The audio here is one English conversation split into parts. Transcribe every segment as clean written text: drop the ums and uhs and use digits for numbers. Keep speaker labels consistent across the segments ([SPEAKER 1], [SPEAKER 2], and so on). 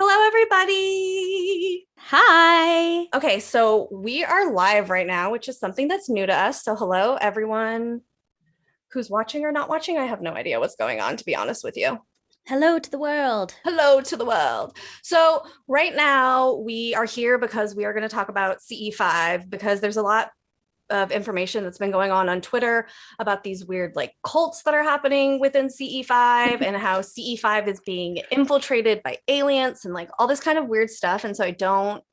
[SPEAKER 1] Hello, everybody.
[SPEAKER 2] Hi.
[SPEAKER 1] Okay, so we are live right now, which is something that's new to us. So, hello, everyone who's watching or not watching. I have no idea what's going on, to be honest with you.
[SPEAKER 2] Hello to the world.
[SPEAKER 1] Hello to the world. So, right now, we are here because we are going to talk about CE5 because there's a lot of information that's been going on Twitter about these weird like cults that are happening within CE5 and how CE5 is being infiltrated by aliens and like all this kind of weird stuff. And so I don't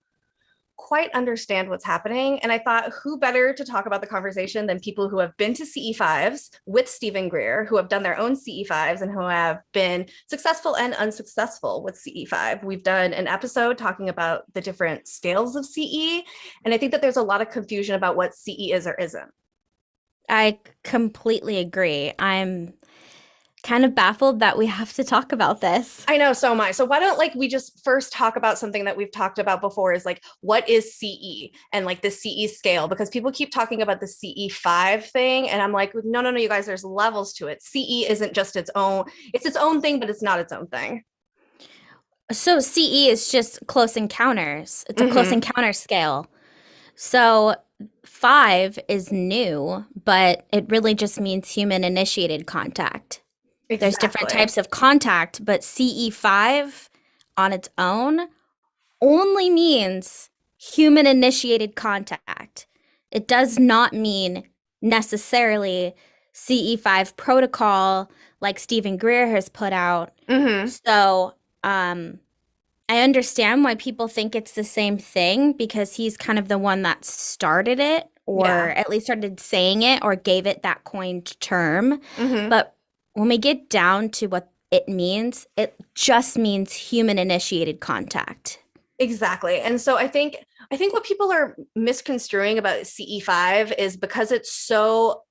[SPEAKER 1] quite understand what's happening. And I thought, who better to talk about the conversation than people who have been to CE5s with Stephen Greer, who have done their own CE5s and who have been successful and unsuccessful with CE5. We've done an episode talking about the different scales of CE. And I think that there's a lot of confusion about what CE is or isn't.
[SPEAKER 2] I completely agree. I'm kind of baffled that we have to talk about this.
[SPEAKER 1] I know, so am I. So why don't like we just first talk about something that we've talked about before is like what is CE and like the CE scale, because people keep talking about the CE5 thing and I'm like, no, no, no, you guys, there's levels to it. CE isn't just it's its own thing, but it's not its own thing.
[SPEAKER 2] So CE is just close encounters. It's a close
[SPEAKER 1] Mm-hmm.
[SPEAKER 2] encounter scale. So 5 is new, but it really just means human initiated contact. There's different
[SPEAKER 1] Exactly.
[SPEAKER 2] types of contact, but CE5 on its own only means human initiated contact. It does not mean necessarily CE5 protocol like Stephen Greer has put out.
[SPEAKER 1] Mm-hmm.
[SPEAKER 2] So, um, I understand why people think it's the same thing because he's kind of the one that started it or
[SPEAKER 1] Yeah.
[SPEAKER 2] at least started saying it or gave it that coined term.
[SPEAKER 1] Mm-hmm.
[SPEAKER 2] But when we get down to what it just means human initiated contact.
[SPEAKER 1] Exactly. And so I think what people are misconstruing about CE5 is because it's so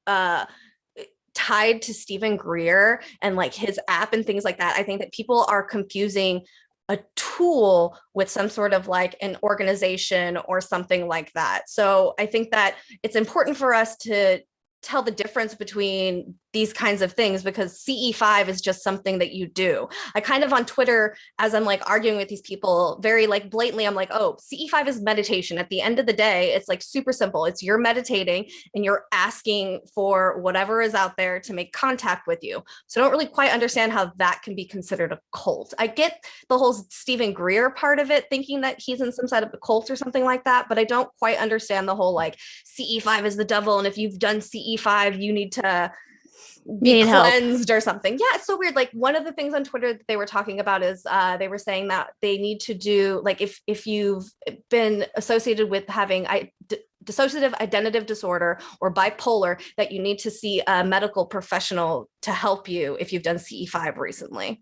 [SPEAKER 1] tied to Stephen Greer and like his app and things like that. I think that people are confusing a tool with some sort of like an organization or something like that. So I think that it's important for us to tell the difference between these kinds of things because CE5 is just something that you do. I kind of on Twitter, as I'm like arguing with these people, very like blatantly, I'm like, oh, CE5 is meditation. At the end of the day, it's like super simple. It's you're meditating and you're asking for whatever is out there to make contact with you. So I don't really quite understand how that can be considered a cult. I get the whole Stephen Greer part of it, thinking that he's in some side of a cult or something like that, but I don't quite understand the whole like CE5 is the devil. And if you've done CE5, you need to
[SPEAKER 2] You
[SPEAKER 1] be
[SPEAKER 2] need help.
[SPEAKER 1] cleansed or something. Yeah, it's so weird. Like one of the things on Twitter that they were talking about is they were saying that they need to do like if you've been associated with having dissociative identity disorder or bipolar, that you need to see a medical professional to help you if you've done CE5 recently.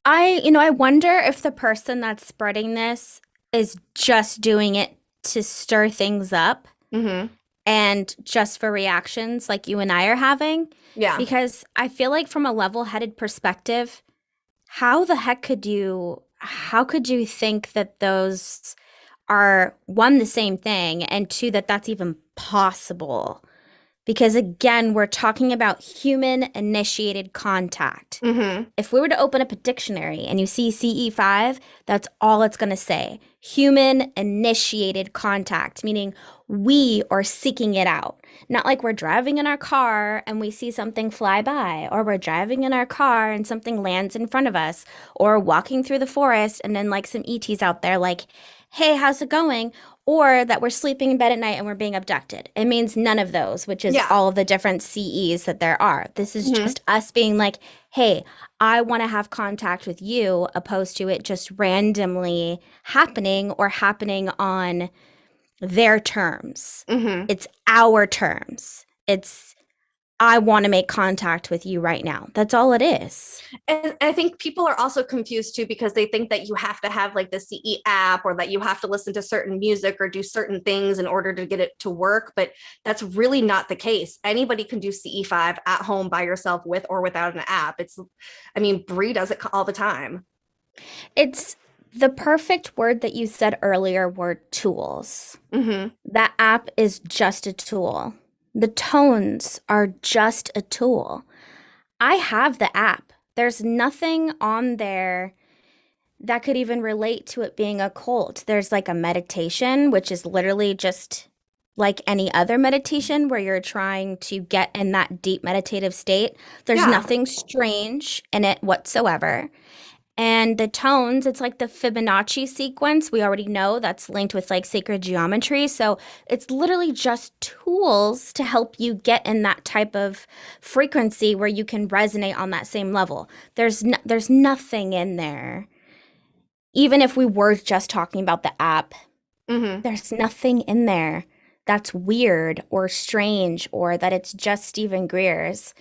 [SPEAKER 2] I wonder if the person that's spreading this is just doing it to stir things up
[SPEAKER 1] Mm-hmm.
[SPEAKER 2] and just for reactions like you and I are having.
[SPEAKER 1] Yeah.
[SPEAKER 2] Because I feel like from a level-headed perspective, how could you think that those are one, the same thing, and two, that that's even possible? Because again, we're talking about human initiated contact.
[SPEAKER 1] Mm-hmm.
[SPEAKER 2] If we were to open up a dictionary and you see CE5, that's all it's going to say. Human initiated contact, meaning we are seeking it out. Not like we're driving in our car and we see something fly by, or we're driving in our car and something lands in front of us, or walking through the forest and then like some ETs out there like, hey, how's it going? Or that we're sleeping in bed at night and we're being abducted. It means none of those, which is
[SPEAKER 1] Yeah.
[SPEAKER 2] all of the different CEs that there are. This is
[SPEAKER 1] Mm-hmm.
[SPEAKER 2] just us being like, hey, I want to have contact with you, opposed to it just randomly happening or happening on their terms.
[SPEAKER 1] Mm-hmm.
[SPEAKER 2] It's our terms. I want to make contact with you right now. That's all it is.
[SPEAKER 1] And I think people are also confused too because they think that you have to have like the CE app or that you have to listen to certain music or do certain things in order to get it to work. But that's really not the case. Anybody can do CE5 at home by yourself with or without an app. I mean, Bree does it all the time.
[SPEAKER 2] It's the perfect word that you said earlier were tools.
[SPEAKER 1] Mm-hmm.
[SPEAKER 2] That app is just a tool. The tones are just a tool. I have the app. There's nothing on there that could even relate to it being a cult. There's like a meditation, which is literally just like any other meditation where you're trying to get in that deep meditative state. There's
[SPEAKER 1] Yeah.
[SPEAKER 2] nothing strange in it whatsoever. And the tones, it's like the Fibonacci sequence. We already know that's linked with like sacred geometry. So it's literally just tools to help you get in that type of frequency where you can resonate on that same level. There's nothing in there. Even if we were just talking about the app,
[SPEAKER 1] Hmm.
[SPEAKER 2] there's nothing in there that's weird or strange or that it's just Stephen Greer's.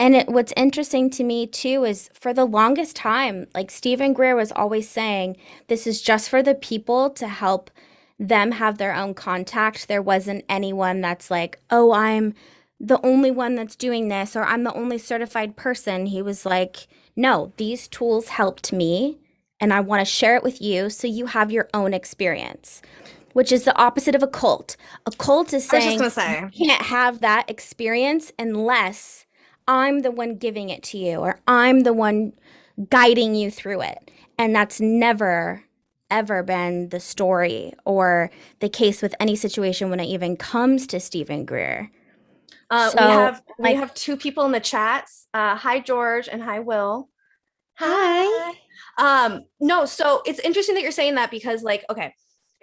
[SPEAKER 2] And what's interesting to me too is for the longest time, like Stephen Greer was always saying, this is just for the people to help them have their own contact. There wasn't anyone that's like, oh, I'm the only one that's doing this, or I'm the only certified person. He was like, no, these tools helped me, and I want to share it with you so you have your own experience, which is the opposite of a cult. A cult is
[SPEAKER 1] I was just
[SPEAKER 2] saying
[SPEAKER 1] gonna
[SPEAKER 2] you
[SPEAKER 1] say.
[SPEAKER 2] can't have that experience unless I'm the one giving it to you or I'm the one guiding you through it. And that's never, ever been the story or the case with any situation when it even comes to Stephen Greer.
[SPEAKER 1] We
[SPEAKER 2] So,
[SPEAKER 1] have we
[SPEAKER 2] like,
[SPEAKER 1] have two people in the chats. Hi George and hi Will.
[SPEAKER 2] hi.
[SPEAKER 1] Hi. No, so it's interesting that you're saying that because, like, okay,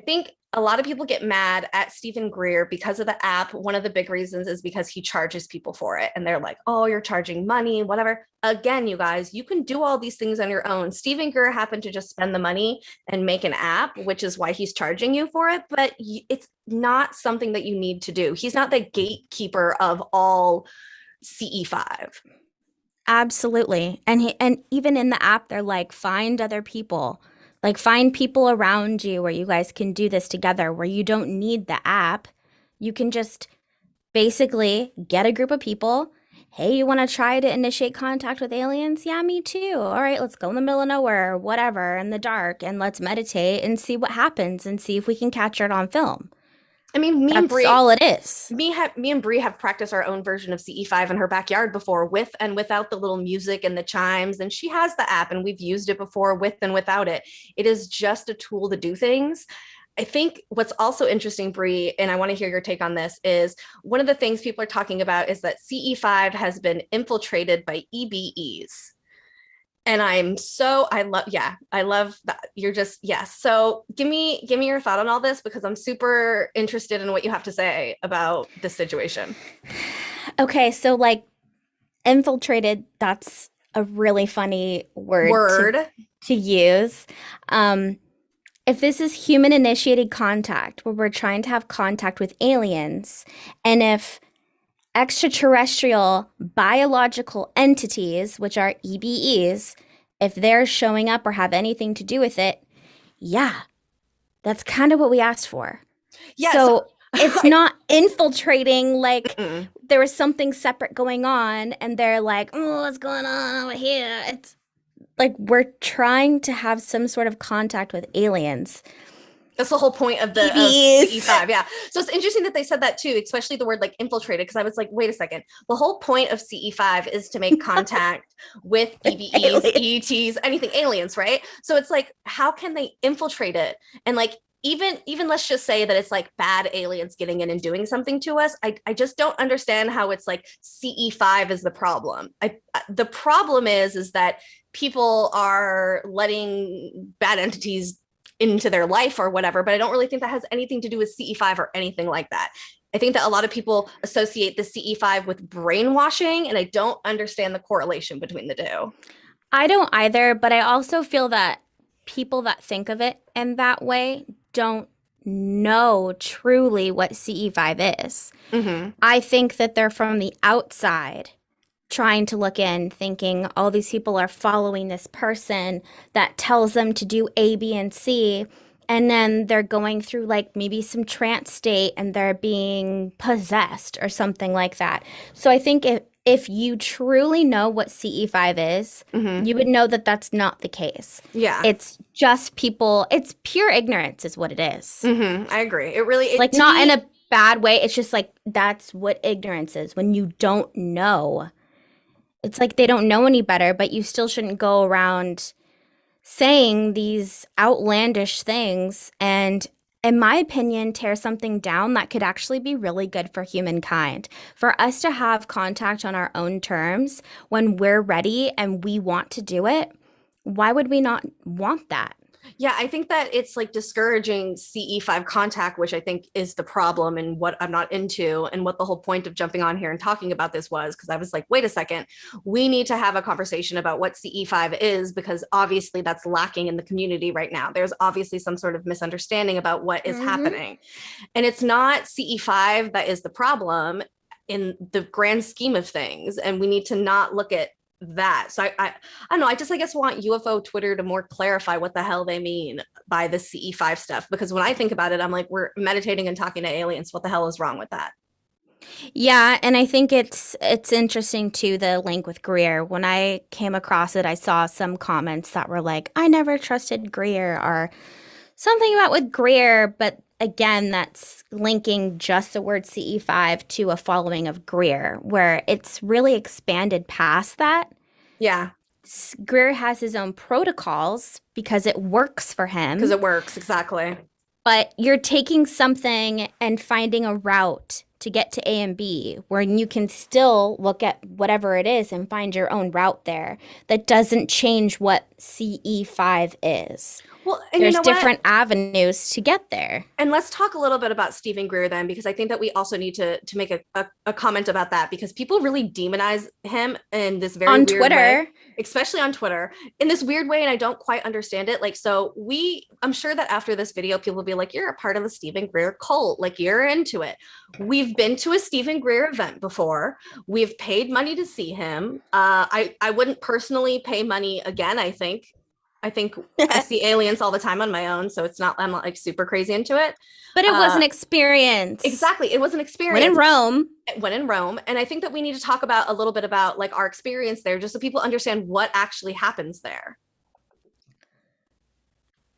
[SPEAKER 1] I think a lot of people get mad at Stephen Greer because of the app. One of the big reasons is because he charges people for it. And they're like, oh, you're charging money, whatever. Again, you guys, you can do all these things on your own. Stephen Greer happened to just spend the money and make an app, which is why he's charging you for it. But it's not something that you need to do. He's not the gatekeeper of all CE5.
[SPEAKER 2] Absolutely. And even in the app they're like find other people. Like find people around you where you guys can do this together where you don't need the app. You can just basically get a group of people. Hey, you want to try to initiate contact with aliens? Yeah, me too. All right, let's go in the middle of nowhere, whatever, in the dark, and let's meditate and see what happens and see if we can capture it on film.
[SPEAKER 1] I mean,
[SPEAKER 2] That's all it is.
[SPEAKER 1] me and Bree have practiced our own version of CE5 in her backyard before, with and without the little music and the chimes. And she has the app, and we've used it before with and without it. It is just a tool to do things. I think what's also interesting, Bree, and I want to hear your take on this, is one of the things people are talking about is that CE5 has been infiltrated by EBEs. And I love that. You're just, yes. So give me your thought on all this because I'm super interested in what you have to say about this situation.
[SPEAKER 2] Okay, so like infiltrated, that's a really funny word
[SPEAKER 1] Word.
[SPEAKER 2] to use. Um, if this is human initiated contact, where we're trying to have contact with aliens, and if extraterrestrial biological entities, which are EBEs, if they're showing up or have anything to do with it, yeah, that's kind of what we asked for.
[SPEAKER 1] Yes.
[SPEAKER 2] So it's not infiltrating like
[SPEAKER 1] Mm-mm.
[SPEAKER 2] there was something separate going on and they're like, oh, what's going on over here? It's like we're trying to have some sort of contact with aliens.
[SPEAKER 1] That's the whole point of the of
[SPEAKER 2] EBs.
[SPEAKER 1] CE5. Yeah. So it's interesting that they said that too, especially the word like infiltrated, because I was like, wait a second. The whole point of CE5 is to make contact with EBEs,
[SPEAKER 2] Aliens.
[SPEAKER 1] ETs, anything aliens, right? So it's like, how can they infiltrate it? And like even let's just say that it's like bad aliens getting in and doing something to us. I just don't understand how it's like CE5 is the problem. The problem is that people are letting bad entities into their life or whatever, but I don't really think that has anything to do with CE5 or anything like that. I think that a lot of people associate the CE5 with brainwashing, and I don't understand the correlation between the two.
[SPEAKER 2] I don't either, but I also feel that people that think of it in that way don't know truly what CE5 is.
[SPEAKER 1] Mm-hmm.
[SPEAKER 2] I think that they're from the outside trying to look in, thinking all these people are following this person that tells them to do A, B, and C. And then they're going through like maybe some trance state and they're being possessed or something like that. So I think if you truly know what CE5 is,
[SPEAKER 1] Mm-hmm.
[SPEAKER 2] you would know that that's not the case.
[SPEAKER 1] Yeah.
[SPEAKER 2] It's just people, it's pure ignorance, is what it is.
[SPEAKER 1] Mm-hmm. I agree. It really,
[SPEAKER 2] Like,
[SPEAKER 1] to
[SPEAKER 2] not in
[SPEAKER 1] me,
[SPEAKER 2] a bad way. It's just like that's what ignorance is when you don't know. It's like they don't know any better, but you still shouldn't go around saying these outlandish things and, in my opinion, tear something down that could actually be really good for humankind. For us to have contact on our own terms when we're ready and we want to do it, why would we not want that?
[SPEAKER 1] Yeah, I think that it's like discouraging CE5 contact, which I think is the problem and what I'm not into, and what the whole point of jumping on here and talking about this was, because I was like, wait a second, we need to have a conversation about what CE5 is, because obviously that's lacking in the community right now. There's obviously some sort of misunderstanding about what is
[SPEAKER 2] Mm-hmm.
[SPEAKER 1] happening. And it's not CE5 that is the problem in the grand scheme of things. And we need to not look at that. So I don't know. I just, I guess, want UFO Twitter to more clarify what the hell they mean by the CE5 stuff. Because when I think about it, I'm like, we're meditating and talking to aliens. What the hell is wrong with that?
[SPEAKER 2] Yeah, and I think it's interesting too, the link with Greer. When I came across it, I saw some comments that were like, "I never trusted Greer," or something about with Greer, but again, that's linking just the word CE5 to a following of Greer, where it's really expanded past that.
[SPEAKER 1] Yeah,
[SPEAKER 2] Greer has his own protocols because it works for
[SPEAKER 1] because
[SPEAKER 2] him,
[SPEAKER 1] it works. Exactly.
[SPEAKER 2] but you're taking something and finding a route to get to A and B where you can still look at whatever it is and find your own route there. That doesn't change what CE5 is.
[SPEAKER 1] Well, and you
[SPEAKER 2] There's
[SPEAKER 1] know what?
[SPEAKER 2] different avenues to get there.
[SPEAKER 1] And let's talk a little bit about Stephen Greer then, because I think that we also need to make a comment about that, because people really demonize him in this very
[SPEAKER 2] On
[SPEAKER 1] weird way,
[SPEAKER 2] Twitter,
[SPEAKER 1] especially on Twitter, in this weird way. And I don't quite understand it. Like, so I'm sure that after this video, people will be like, you're a part of the Stephen Greer cult. Like, you're into it. We've been to a Stephen Greer event before. We've paid money to see him. I wouldn't personally pay money again, I think I
[SPEAKER 2] but
[SPEAKER 1] see aliens all the time on my own, so I'm not like super crazy into it.
[SPEAKER 2] it was
[SPEAKER 1] Uh,
[SPEAKER 2] an experience.
[SPEAKER 1] exactly, it was an
[SPEAKER 2] When in
[SPEAKER 1] experience
[SPEAKER 2] Rome,
[SPEAKER 1] when in Rome, and I think that we need to talk about a little bit about like our experience there, just so people understand what actually happens there.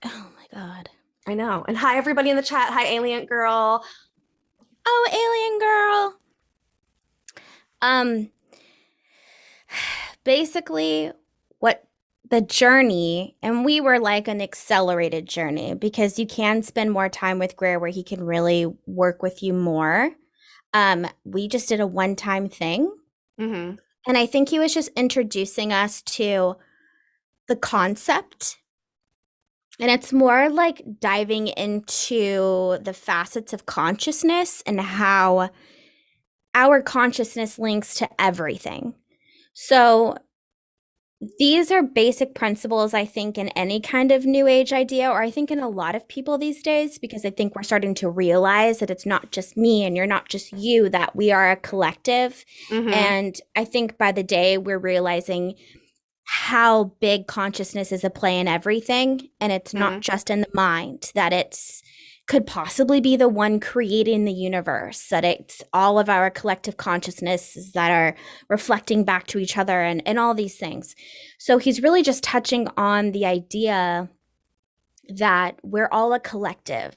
[SPEAKER 2] oh my God.
[SPEAKER 1] I know. And hi everybody in the chat. Hi Alien Girl.
[SPEAKER 2] Oh, alien girl. Um, basically, what the journey, and we were like an accelerated journey because you can spend more time with Greer where he can really work with you more. We just did a one-time thing,
[SPEAKER 1] Mm-hmm.
[SPEAKER 2] and I think he was just introducing us to the concept. And it's more like diving into the facets of consciousness and how our consciousness links to everything. So these are basic principles, I think, in any kind of new age idea, or I think in a lot of people these days, because I think we're starting to realize that it's not just me and you're not just you, that we are a collective.
[SPEAKER 1] Mm-hmm.
[SPEAKER 2] And I think by the day we're realizing how big consciousness is a play in everything. And it's
[SPEAKER 1] Mm-hmm.
[SPEAKER 2] not just in the mind, that it's could possibly be the one creating the universe, that it's all of our collective consciousnesses that are reflecting back to each other and all these things. So he's really just touching on the idea that we're all a collective.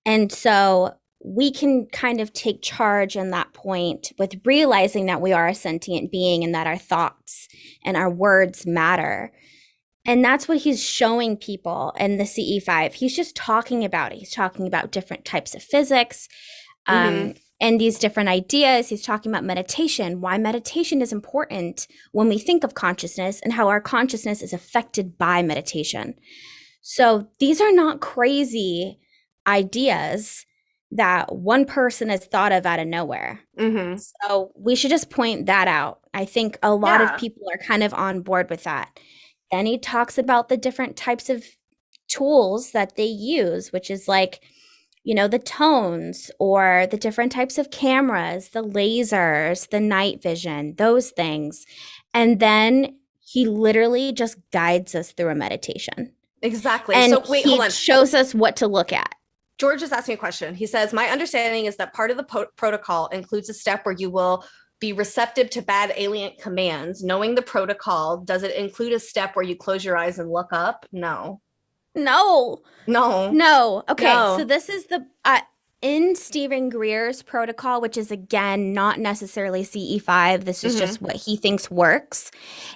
[SPEAKER 2] And so we can kind of take charge in that point with realizing that we are a sentient being and that our thoughts and our words matter. And that's what he's showing people in the CE5. He's just talking about it. He's talking about different types of physics,
[SPEAKER 1] Mm-hmm.
[SPEAKER 2] and these different ideas. He's talking about meditation, why meditation is important when we think of consciousness and how our consciousness is affected by meditation. So these are not crazy ideas that one person has thought of out of nowhere.
[SPEAKER 1] Mm-hmm.
[SPEAKER 2] So we should just point that out. I think a lot of
[SPEAKER 1] Yeah.
[SPEAKER 2] people are kind of on board with that. Then he talks about the different types of tools that they use, which is like, the tones or the different types of cameras, the lasers, the night vision, those things. And then he literally just guides us through a meditation.
[SPEAKER 1] Exactly.
[SPEAKER 2] And
[SPEAKER 1] So wait, hold
[SPEAKER 2] he
[SPEAKER 1] on.
[SPEAKER 2] shows us what to look at.
[SPEAKER 1] George is asking a question. He says, my understanding is that part of the protocol includes a step where you will be receptive to bad alien commands. Knowing the protocol, does it include a step where you close your eyes and look up? No.
[SPEAKER 2] No,
[SPEAKER 1] No.
[SPEAKER 2] no. Okay, so
[SPEAKER 1] No.
[SPEAKER 2] this is the in Stephen Greer's protocol, which is again not necessarily CE5. This is
[SPEAKER 1] Mm-hmm.
[SPEAKER 2] just what he thinks works.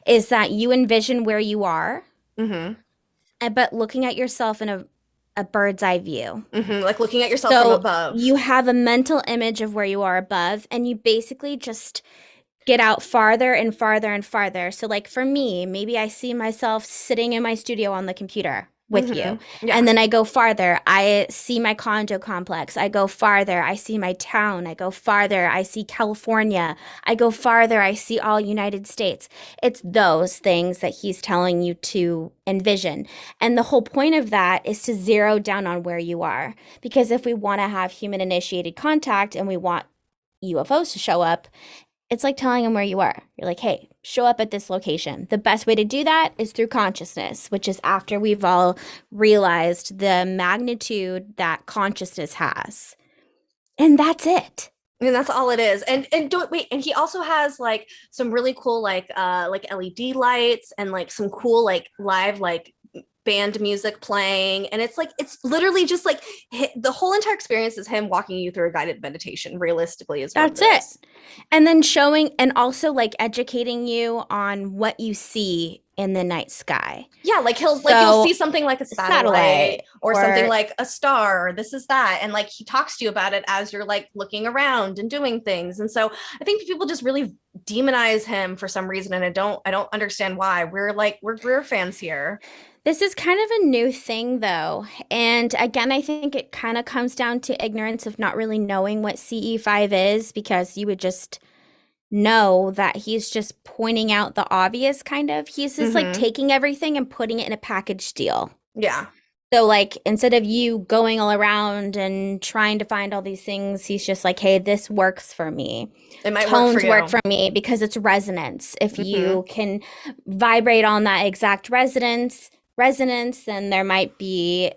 [SPEAKER 2] Is that you envision where you are,
[SPEAKER 1] Mm-hmm.
[SPEAKER 2] but looking at yourself in a bird's eye view.
[SPEAKER 1] Like looking at yourself from
[SPEAKER 2] So
[SPEAKER 1] above.
[SPEAKER 2] you have a mental image of where you are above, and you basically just get out farther and farther and farther. So, like for me, maybe I see myself sitting in my studio on the computer with you. And
[SPEAKER 1] Yeah.
[SPEAKER 2] then I go farther. I see my condo complex. I go farther. I see my town. I go farther. I see California. I go farther. I see all United States. It's those things that he's telling you to envision. And the whole point of that is to zero down on where you are. Because if we want to have human initiated contact and we want UFOs to show up, it's like telling them where you are. You're like, hey, show up at this location. The best way to do that is through consciousness, which is after we've all realized the magnitude that consciousness has. And that's it.
[SPEAKER 1] And that's all it is. And don't wait. And he also has like some really cool like LED lights and like some cool like live like band music playing. And it's like it's literally just like the whole entire experience is him walking you through a guided meditation. Realistically, is what
[SPEAKER 2] That's it. And then showing and also like educating you on what you see in the night sky.
[SPEAKER 1] Yeah, like you'll see something like a satellite or something like a star, or this is that. And like he talks to you about it as you're like looking around and doing things. And so I think people just really demonize him for some reason. And I don't understand why. We're Greer fans here.
[SPEAKER 2] This is kind of a new thing, though. And again, I think it kind of comes down to ignorance of not really knowing what CE5 is, because you would just know that he's just pointing out the obvious, kind of. He's just like taking everything and putting it in a package deal.
[SPEAKER 1] Yeah.
[SPEAKER 2] So, like, instead of you going all around and trying to find all these things, he's just like, hey, this works for me.
[SPEAKER 1] It might
[SPEAKER 2] Tones work for me because it's resonance. If you can vibrate on that exact resonance, then there might be,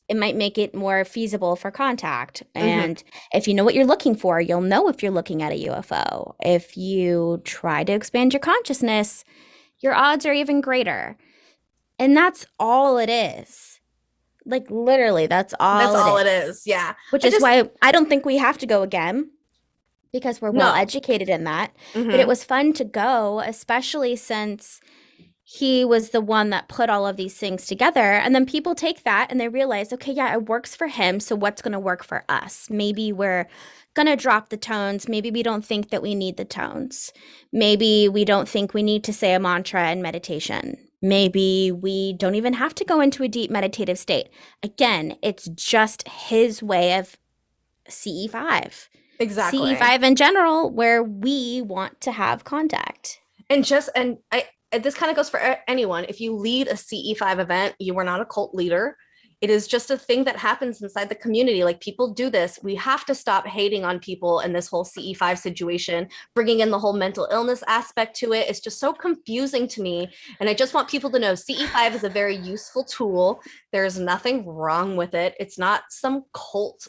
[SPEAKER 2] it might make it more feasible for contact. And if you know what you're looking for, you'll know if you're looking at a UFO. If you try to expand your consciousness, your odds are even greater. And that's all it is. Like literally, that's all
[SPEAKER 1] it is. Yeah.
[SPEAKER 2] Which is why I don't think we have to go again, because we're well educated in that. But it was fun to go, especially since he was the one that put all of these things together. And then people take that and they realize, okay, yeah, it works for him. So what's going to work for us? Maybe we're going to drop the tones. Maybe we don't think that we need the tones. Maybe we don't think we need to say a mantra in meditation. Maybe we don't even have to go into a deep meditative state. Again, it's just his way of CE5.
[SPEAKER 1] Exactly.
[SPEAKER 2] CE5 in general, where we want to have contact.
[SPEAKER 1] This kind of goes for anyone. If you lead a CE5 event, you are not a cult leader. It is just a thing that happens inside the community. Like people do this. We have to stop hating on people in this whole CE5 situation, bringing in the whole mental illness aspect to it. It's just so confusing to me. And I just want people to know CE5 is a very useful tool. There's nothing wrong with it. It's not some cult.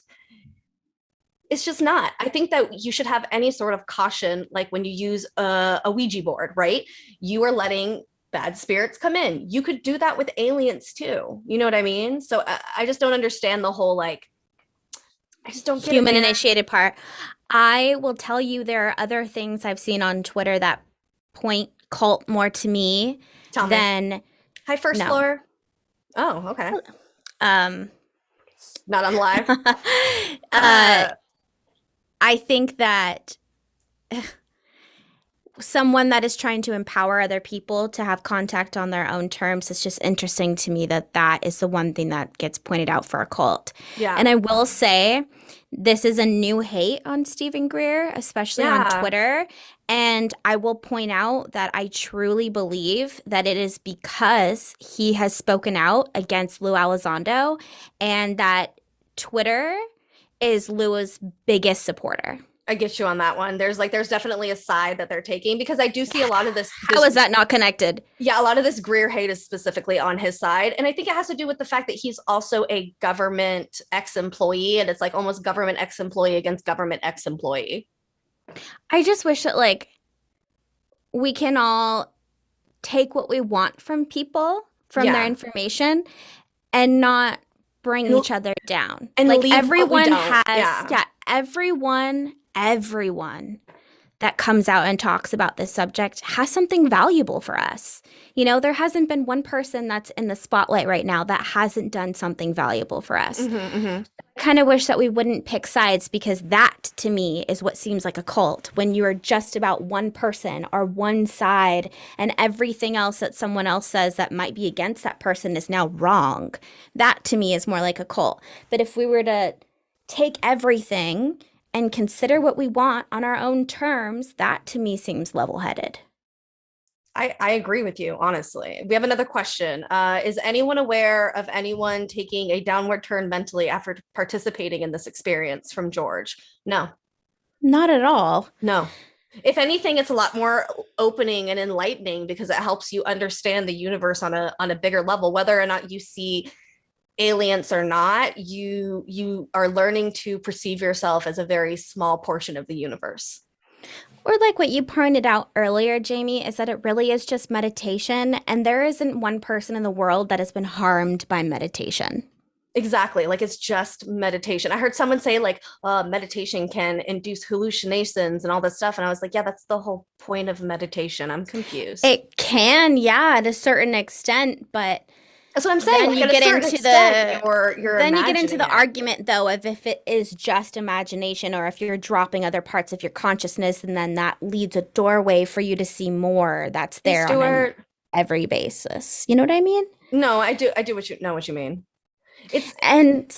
[SPEAKER 1] It's just not. I think that you should have any sort of caution, like when you use a Ouija board, right? You are letting bad spirits come in. You could do that with aliens too. You know what I mean? So I just don't understand the whole, like, I just don't get
[SPEAKER 2] human initiated part. I will tell you there are other things I've seen on Twitter that point cult more to me than
[SPEAKER 1] Hi, first floor. Oh, okay. Not on live.
[SPEAKER 2] I think that someone that is trying to empower other people to have contact on their own terms, it's just interesting to me that that is the one thing that gets pointed out for a cult.
[SPEAKER 1] Yeah.
[SPEAKER 2] And I will say this is a new hate on Stephen Greer, especially on Twitter. And I will point out that I truly believe that it is because he has spoken out against Lou Elizondo, and that Twitter is Lou's biggest supporter.
[SPEAKER 1] I get you on that one. There's definitely a side that they're taking, because I do see a lot of this.
[SPEAKER 2] How is that not connected?
[SPEAKER 1] Yeah, a lot of this Greer hate is specifically on his side. And I think it has to do with the fact that he's also a government ex-employee, and it's like almost government ex-employee against government ex-employee.
[SPEAKER 2] I just wish that like we can all take what we want from people, from their information, and not bring each other down. And like everyone has, everyone that comes out and talks about this subject has something valuable for us. You know, there hasn't been one person that's in the spotlight right now that hasn't done something valuable for us.
[SPEAKER 1] Hmm.
[SPEAKER 2] Kind of wish that we wouldn't pick sides, because that to me is what seems like a cult, when you're just about one person or one side and everything else that someone else says that might be against that person is now wrong. That to me is more like a cult. But if we were to take everything and consider what we want on our own terms, that to me seems level-headed.
[SPEAKER 1] I agree with you, honestly. We have another question. Is anyone aware of anyone taking a downward turn mentally after participating in this experience from George? No,
[SPEAKER 2] Not at all.
[SPEAKER 1] no. If anything, it's a lot more opening and enlightening because it helps you understand the universe on a bigger level. Whether or not you see aliens or not, you are learning to perceive yourself as a very small portion of the universe.
[SPEAKER 2] Or like what you pointed out earlier, Jamie, is that it really is just meditation, and there isn't one person in the world that has been harmed by meditation.
[SPEAKER 1] Exactly. Like it's just meditation. I heard someone say like meditation can induce hallucinations and all this stuff. And I was like, yeah, that's the whole point of meditation. I'm confused.
[SPEAKER 2] It can, yeah, to a certain extent, but
[SPEAKER 1] That's what I'm saying.
[SPEAKER 2] then
[SPEAKER 1] Like
[SPEAKER 2] you
[SPEAKER 1] at a
[SPEAKER 2] get
[SPEAKER 1] certain
[SPEAKER 2] into
[SPEAKER 1] extent,
[SPEAKER 2] the
[SPEAKER 1] you're
[SPEAKER 2] then you get into
[SPEAKER 1] imagining
[SPEAKER 2] the
[SPEAKER 1] it.
[SPEAKER 2] argument though of if it is just imagination, or if you're dropping other parts of your consciousness, and then that leaves a doorway for you to see more that's
[SPEAKER 1] Hey,
[SPEAKER 2] there on an
[SPEAKER 1] Stuart.
[SPEAKER 2] every basis. You know what I mean?
[SPEAKER 1] No, I do what you know what you mean. It's
[SPEAKER 2] And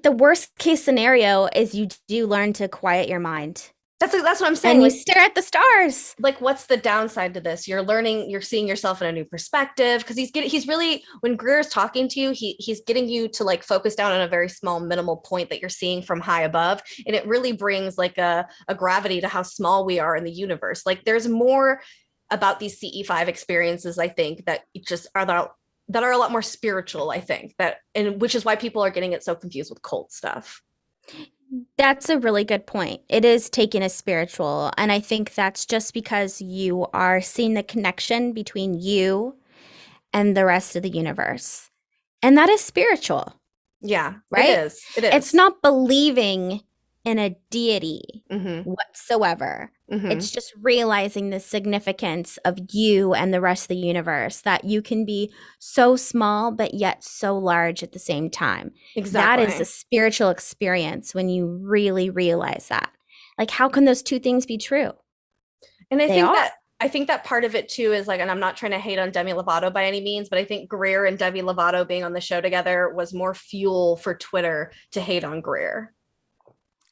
[SPEAKER 2] the worst case scenario is you do learn to quiet your mind
[SPEAKER 1] that's what I'm saying.
[SPEAKER 2] and you stare at the stars.
[SPEAKER 1] Like what's the downside to this? You're learning, you're seeing yourself in a new perspective because he's really, when Greer's talking to you, he's getting you to like focus down on a very small minimal point that you're seeing from high above, and it really brings like a gravity to how small we are in the universe. Like there's more about these CE5 experiences, I think, that just are that are a lot more spiritual, I think, that, and which is why people are getting it so confused with cult stuff.
[SPEAKER 2] That's a really good point. It is taken as spiritual. And I think that's just because you are seeing the connection between you and the rest of the universe. And that is spiritual,
[SPEAKER 1] Yeah, it
[SPEAKER 2] right?
[SPEAKER 1] is. It
[SPEAKER 2] It's
[SPEAKER 1] is.
[SPEAKER 2] not believing in a deity
[SPEAKER 1] Mm-hmm.
[SPEAKER 2] whatsoever.
[SPEAKER 1] Mm-hmm.
[SPEAKER 2] It's just realizing the significance of you and the rest of the universe, that you can be so small, but yet so large at the same time. That is a
[SPEAKER 1] Exactly.
[SPEAKER 2] spiritual experience when you really realize that. Like, how can those two things be true?
[SPEAKER 1] And
[SPEAKER 2] They are.
[SPEAKER 1] I think that part of it too is like, and I'm not trying to hate on Demi Lovato by any means, but I think Greer and Demi Lovato being on the show together was more fuel for Twitter to hate on Greer.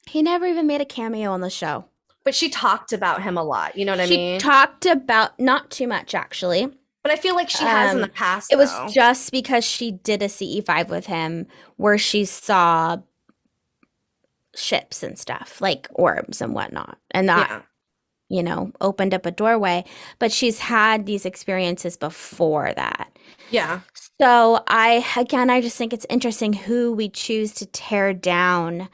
[SPEAKER 2] He never even made a cameo on the show.
[SPEAKER 1] But she talked about him a lot. You know what I
[SPEAKER 2] She
[SPEAKER 1] mean?
[SPEAKER 2] talked about, not too much actually.
[SPEAKER 1] But I feel like she has in the past
[SPEAKER 2] It was
[SPEAKER 1] though.
[SPEAKER 2] just because she did a CE5 with him where she saw ships and stuff, like orbs and whatnot. And that,
[SPEAKER 1] Yeah.
[SPEAKER 2] opened up a doorway. But she's had these experiences before that.
[SPEAKER 1] Yeah.
[SPEAKER 2] So I just think it's interesting who we choose to tear down,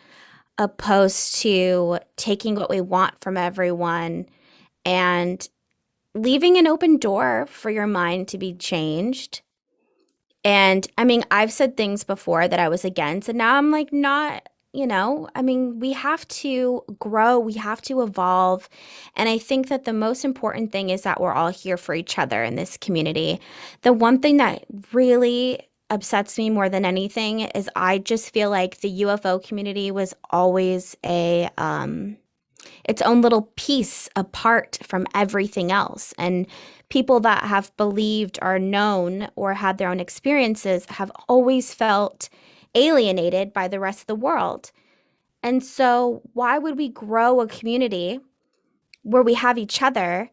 [SPEAKER 2] opposed to taking what we want from everyone and leaving an open door for your mind to be changed. And I mean, I've said things before that I was against, and now I'm like, not, I mean, we have to grow, we have to evolve. And I think that the most important thing is that we're all here for each other in this community. The one thing that really upsets me more than anything is I just feel like the UFO community was always its own little piece apart from everything else. And people that have believed or known or had their own experiences have always felt alienated by the rest of the world. And so, why would we grow a community where we have each other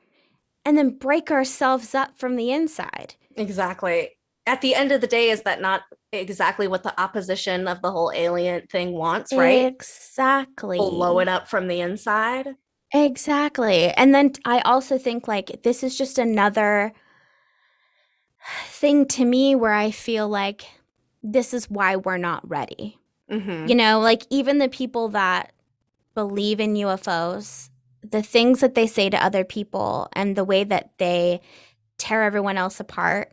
[SPEAKER 2] and then break ourselves up from the inside?
[SPEAKER 1] Exactly. At the end of the day, is that not exactly what the opposition of the whole alien thing wants, right? Blow it
[SPEAKER 2] Exactly.
[SPEAKER 1] up from the inside.
[SPEAKER 2] Exactly. And then I also think like this is just another thing to me where I feel like this is why we're not ready.
[SPEAKER 1] Mm-hmm.
[SPEAKER 2] Like even the people that believe in UFOs, the things that they say to other people and the way that they tear everyone else apart,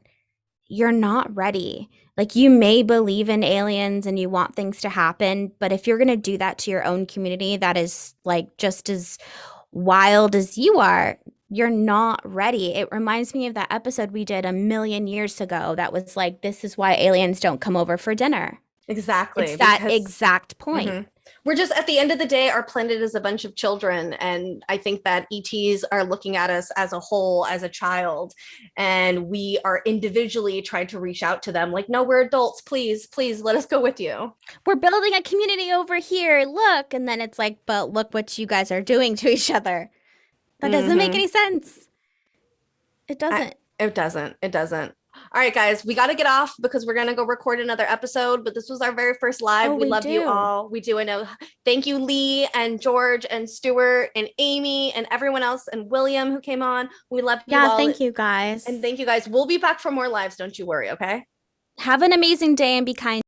[SPEAKER 2] you're not ready. Like you may believe in aliens and you want things to happen, but if you're going to do that to your own community, that is like just as wild as you are, you're not ready. It reminds me of that episode we did a million years ago that was like, this is why aliens don't come over for dinner.
[SPEAKER 1] Exactly,
[SPEAKER 2] It's that
[SPEAKER 1] because
[SPEAKER 2] exact point.
[SPEAKER 1] mhm. We're just at the end of the day, our planet is a bunch of children. And I think that ETs are looking at us as a whole, as a child. And we are individually trying to reach out to them like, no, we're adults. Please, please let us go with you.
[SPEAKER 2] We're building a community over here. Look. And then it's like, but look what you guys are doing to each other. That doesn't make
[SPEAKER 1] Mm-hmm.
[SPEAKER 2] any sense. It
[SPEAKER 1] I,
[SPEAKER 2] doesn't.
[SPEAKER 1] it doesn't. It doesn't. All right, guys, we got to get off because we're going to go record another episode. But this was our very first live.
[SPEAKER 2] Oh,
[SPEAKER 1] We
[SPEAKER 2] we
[SPEAKER 1] love you
[SPEAKER 2] do.
[SPEAKER 1] all. We do. I know. Thank you, Lee and George and Stuart and Amy and everyone else and William who came on. We love you
[SPEAKER 2] Yeah,
[SPEAKER 1] all.
[SPEAKER 2] thank you
[SPEAKER 1] And
[SPEAKER 2] guys.
[SPEAKER 1] thank you guys. We'll be back for more lives. Don't you worry. Okay.
[SPEAKER 2] Have an amazing day and be kind.